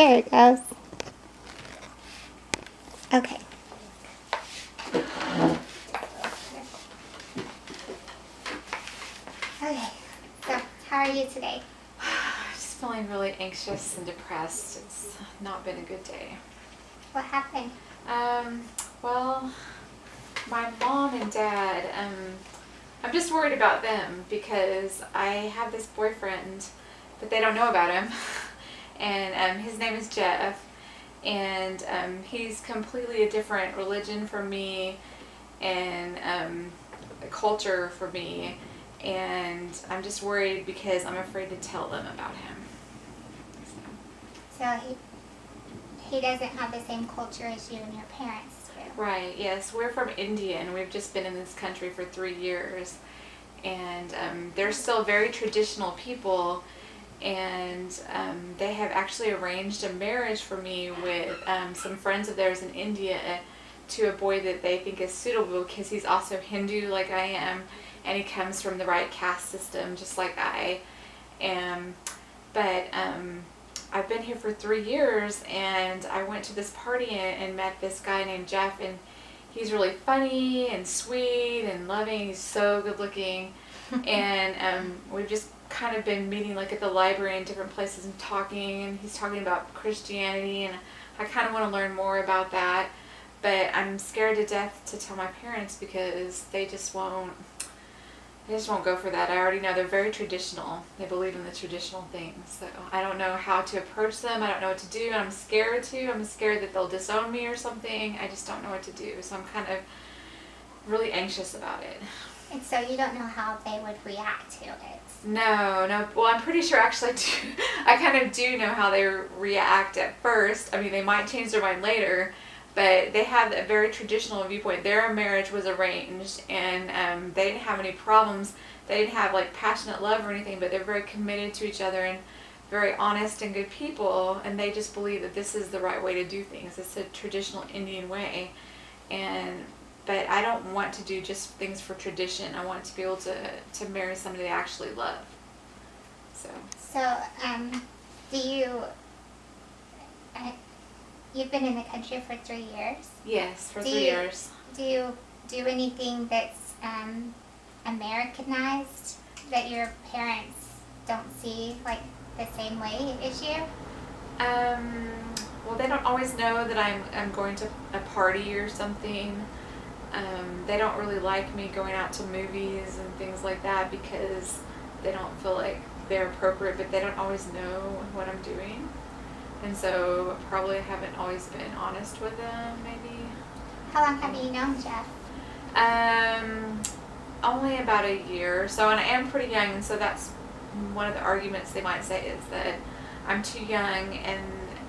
There it goes. Okay. Okay, so how are you today? Just feeling really anxious and depressed. It's not been a good day. What happened? Well, my mom and dad, I'm just worried about them because I have this boyfriend, but they don't know about him. And his name is Jeff, and he's completely a different religion from me and culture for me. And I'm just worried because I'm afraid to tell them about him. So he doesn't have the same culture as you and your parents do. Right, yes. We're from India and we've just been in this country for 3 years. And they're still very traditional people. And they have actually arranged a marriage for me with some friends of theirs in India to a boy that they think is suitable because he's also Hindu like I am. And he comes from the right caste system just like I am. But I've been here for 3 years, and I went to this party and met this guy named Jeff, and he's really funny and sweet and loving. He's so good looking. And we've just kind of been meeting like at the library and different places and talking, and he's talking about Christianity, and I kind of want to learn more about that. But I'm scared to death to tell my parents because they just won't go for that. I already know they're very traditional. They believe in the traditional things. So I don't know how to approach them. I don't know what to do. And I'm scared to. I'm scared that they'll disown me or something. I just don't know what to do. So I'm kind of really anxious about it. And so you don't know how they would react to it? No. Well, I'm pretty sure actually I kind of do know how they react at first. I mean, they might change their mind later. But they have a very traditional viewpoint. Their marriage was arranged, and they didn't have any problems. They didn't have like passionate love or anything, but they're very committed to each other and very honest and good people. And they just believe that this is the right way to do things. It's a traditional Indian way. But I don't want to do just things for tradition. I want to be able to marry somebody I actually love. So do you... You've been in the country for 3 years? Yes, for 3 years. Do you do anything that's Americanized that your parents don't see like the same way as you? Well, they don't always know that I'm going to a party or something. They don't really like me going out to movies and things like that because they don't feel like they're appropriate, but they don't always know what I'm doing. And so probably haven't always been honest with them, maybe. How long have you known Jeff? Only about a year. So, and I am pretty young, and so that's one of the arguments they might say is that I'm too young,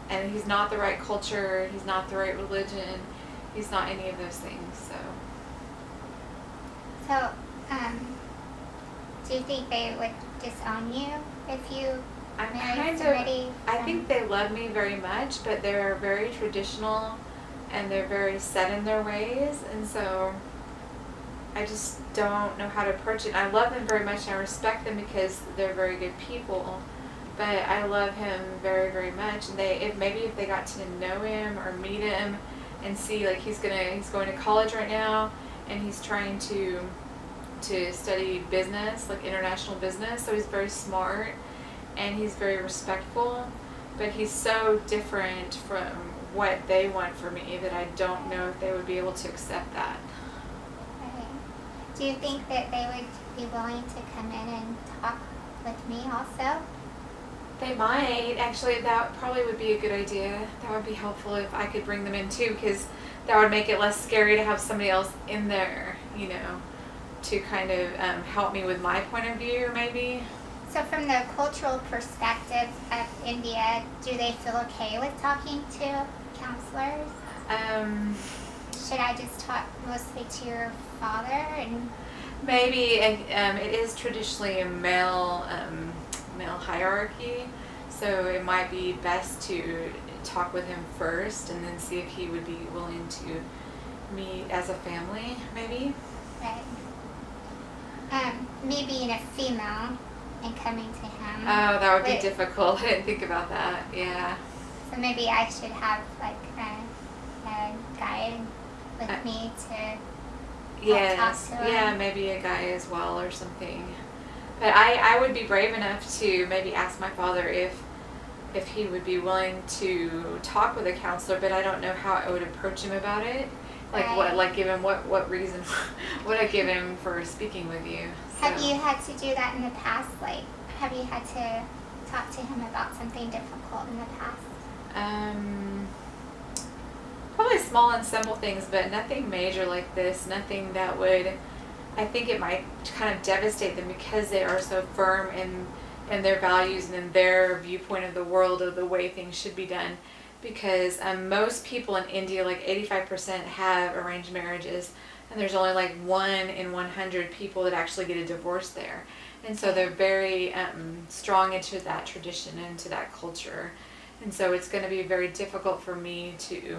and he's not the right culture, he's not the right religion, he's not any of those things. So, do you think they would disown you if you I think they love me very much, but they're very traditional and they're very set in their ways, and so I just don't know how to approach it. I love them very much and I respect them because they're very good people, but I love him very, very much. And if they got to know him or meet him and see like he's going to college right now and he's trying to study business, like international business, so he's very smart. And he's very respectful, but he's so different from what they want for me that I don't know if they would be able to accept that. Okay. Do you think that they would be willing to come in and talk with me also? They might. Actually, that probably would be a good idea. That would be helpful if I could bring them in too, because that would make it less scary to have somebody else in there, to kind of help me with my point of view, maybe. So from the cultural perspective of India, do they feel okay with talking to counselors? Should I just talk mostly to your father? And maybe it is traditionally a male hierarchy, so it might be best to talk with him first and then see if he would be willing to meet as a family, maybe. Right. Me being a female and coming to him. Oh, that would be difficult. I didn't think about that. Yeah. So maybe I should have like a guide with me to talk to him. Yeah, maybe a guy as well or something. But I would be brave enough to maybe ask my father if he would be willing to talk with a counselor, but I don't know how I would approach him about it. Like right. give him what reason would I give him for speaking with you? So. Have you had to do that in the past? Like, have you had to talk to him about something difficult in the past? Probably small and simple things, but nothing major like this. Nothing that would, I think it might kind of devastate them because they are so firm in their values and in their viewpoint of the world, of the way things should be done. Because most people in India, like 85%, have arranged marriages, and there's only like 1 in 100 people that actually get a divorce there. And so they're very strong into that tradition, into that culture. And so it's going to be very difficult for me to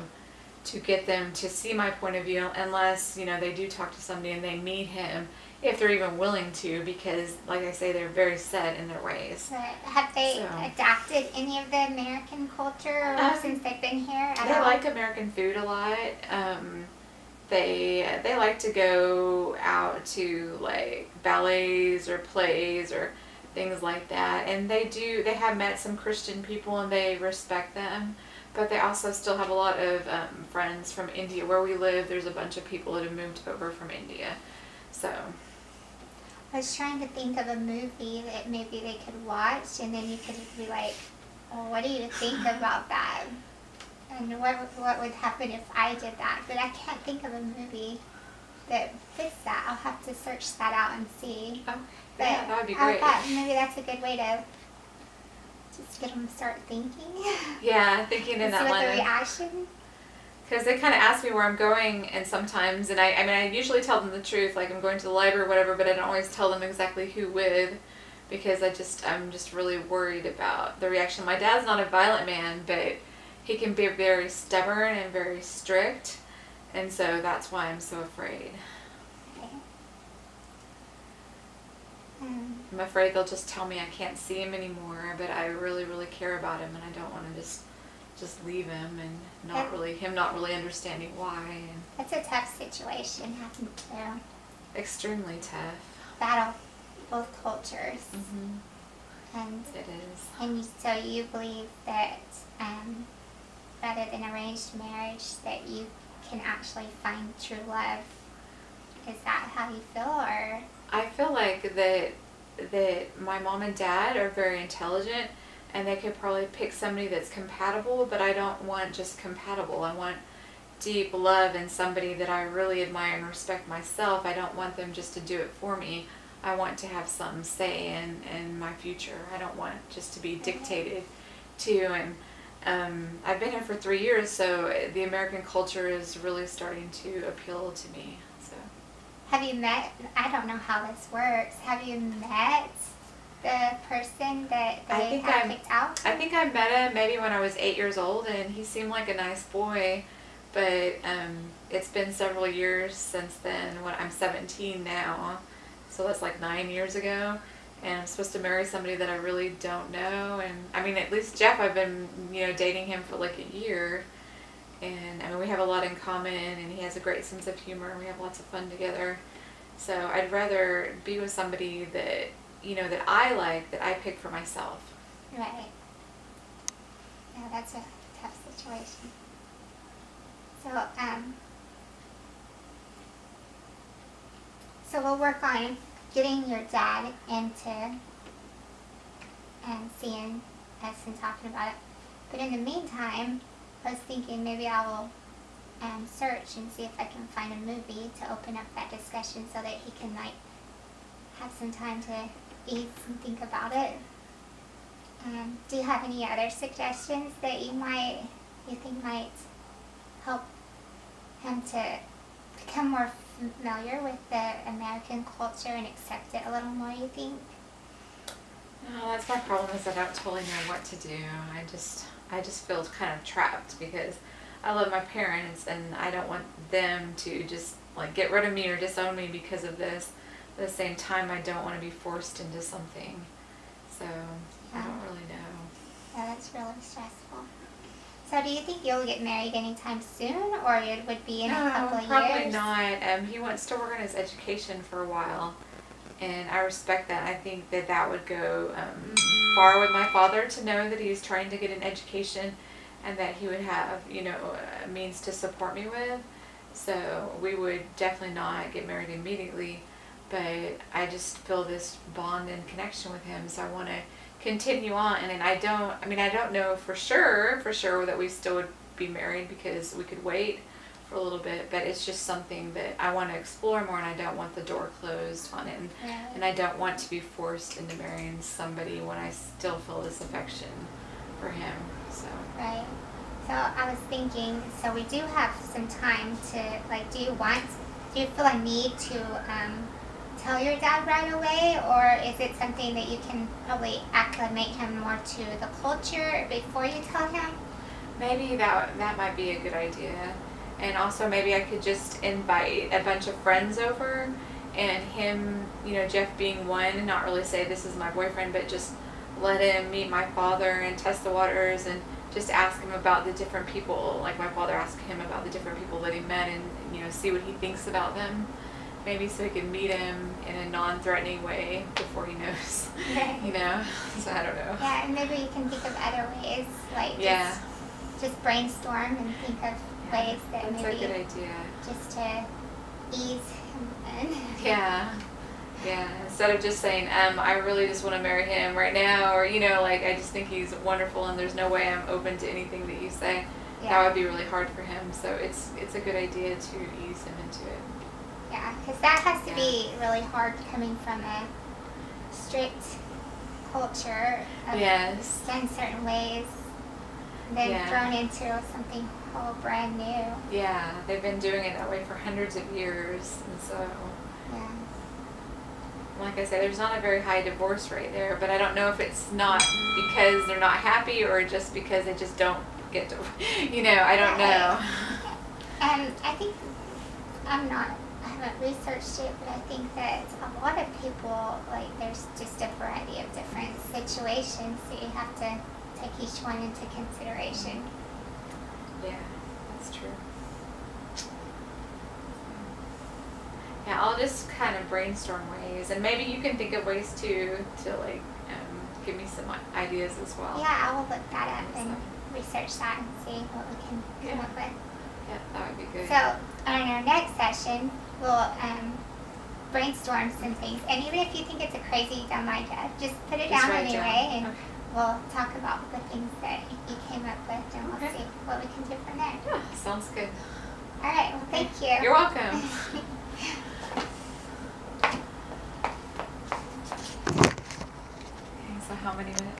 get them to see my point of view unless, they do talk to somebody and they meet him, if they're even willing to, because like I say, they're very set in their ways. Right. Have they adapted any of the American culture since they've been here at They all? like American food a lot. They like to go out to like ballets or plays or things like that, and they have met some Christian people and they respect them, but they also still have a lot of friends from India where we live. There's a bunch of people that have moved over from India, so I was trying to think of a movie that maybe they could watch, and then you could be like, well, what do you think about that? And what would happen if I did that? But I can't think of a movie that fits that. I'll have to search that out and see. oh, But yeah, that would be great. Maybe that's a good way to just get them to start thinking. Yeah, thinking in that with line. the reaction. Because they kind of ask me where I'm going, and sometimes, and I usually tell them the truth, like I'm going to the library or whatever, but I don't always tell them exactly who with, because I'm just really worried about the reaction. My dad's not a violent man, but he can be very stubborn and very strict, and so that's why I'm so afraid. Okay. I'm afraid they'll just tell me I can't see him anymore, but I really, really care about him, and I don't want to just leave him and not really understanding why. And That's a tough situation having to extremely tough. battle both cultures. Mm-hmm. And it is. And so you believe that rather than arranged marriage, that you can actually find true love. Is that how you feel, or? I feel like that my mom and dad are very intelligent, and they could probably pick somebody that's compatible, but I don't want just compatible. I want deep love in somebody that I really admire and respect myself. I don't want them just to do it for me. I want to have some say in my future. I don't want just to be dictated to. And I've been here for 3 years, so the American culture is really starting to appeal to me. So, have you met, I don't know how this works, have you met the person that they have picked out? I think I met him maybe when I was 8 years old, and he seemed like a nice boy, but it's been several years since then. I'm 17 now, so that's like 9 years ago, and I'm supposed to marry somebody that I really don't know. And I mean, at least Jeff, I've been dating him for like a year, and I mean, we have a lot in common, and he has a great sense of humor, and we have lots of fun together. So I'd rather be with somebody that that I like, that I pick for myself. Right. Yeah, that's a tough situation. So we'll work on getting your dad into and seeing us and talking about it. But in the meantime, I was thinking maybe I will search and see if I can find a movie to open up that discussion so that he can have some time to eat and think about it. Do you have any other suggestions that you think might help him to become more familiar with the American culture and accept it a little more, you think? No, that's my problem, is I don't totally know what to do. I just feel kind of trapped because I love my parents and I don't want them to just get rid of me or disown me because of this. At the same time, I don't want to be forced into something. So I don't really know. Yeah, that's really stressful. So do you think you'll get married anytime soon, or it would be in a couple of probably years? not. He wants to work on his education for a while, and I respect that. I think that that would go far with my father to know that he's trying to get an education and that he would have, a means to support me with. So we would definitely not get married immediately, but I just feel this bond and connection with him, so I want to continue on. And I don't know for sure that we still would be married, because we could wait for a little bit, but it's just something that I want to explore more, and I don't want the door closed on it, and I don't want to be forced into marrying somebody when I still feel this affection for him. So Right. So I was thinking, so we do have some time to, like, do you feel a need to tell your dad right away, or is it something that you can probably acclimate him more to the culture before you tell him? maybe that might be a good idea. And also maybe I could just invite a bunch of friends over, and him, Jeff being one, and not really say this is my boyfriend, but just let him meet my father and test the waters, and just ask him about the different people, like my father asked him about the different people that he met, and see what he thinks about them. Maybe so he can meet him in a non-threatening way before he knows. So I don't know. Yeah, and maybe you can think of other ways, like just brainstorm and think of ways that that's maybe a good idea. just to ease him in. Yeah. Instead of just saying, I really just want to marry him right now, or like I just think he's wonderful and there's no way I'm open to anything that you say. That would be really hard for him. So it's a good idea to ease him into it. Yeah, because that has to be really hard coming from a strict culture of done certain ways, and then thrown into something whole brand new. Yeah, they've been doing it that way for hundreds of years, and so like I said, there's not a very high divorce rate there, but I don't know if it's not because they're not happy or just because they just don't get to, I don't know. And I think I haven't researched it, but I think that a lot of people, like, there's just a variety of different situations, so you have to take each one into consideration. Yeah, that's true. Yeah, I'll just kind of brainstorm ways, and maybe you can think of ways to like give me some ideas as well. Yeah, I will look that up and research that and see what we can come up with. Yeah, that would be good. So on our next session, we'll brainstorm some things, and even if you think it's a crazy dumb idea, just put it down anyway, and we'll talk about the things that you came up with, and we'll see what we can do from there. Yeah, sounds good. All right, well, thank you. You're welcome. So how many minutes?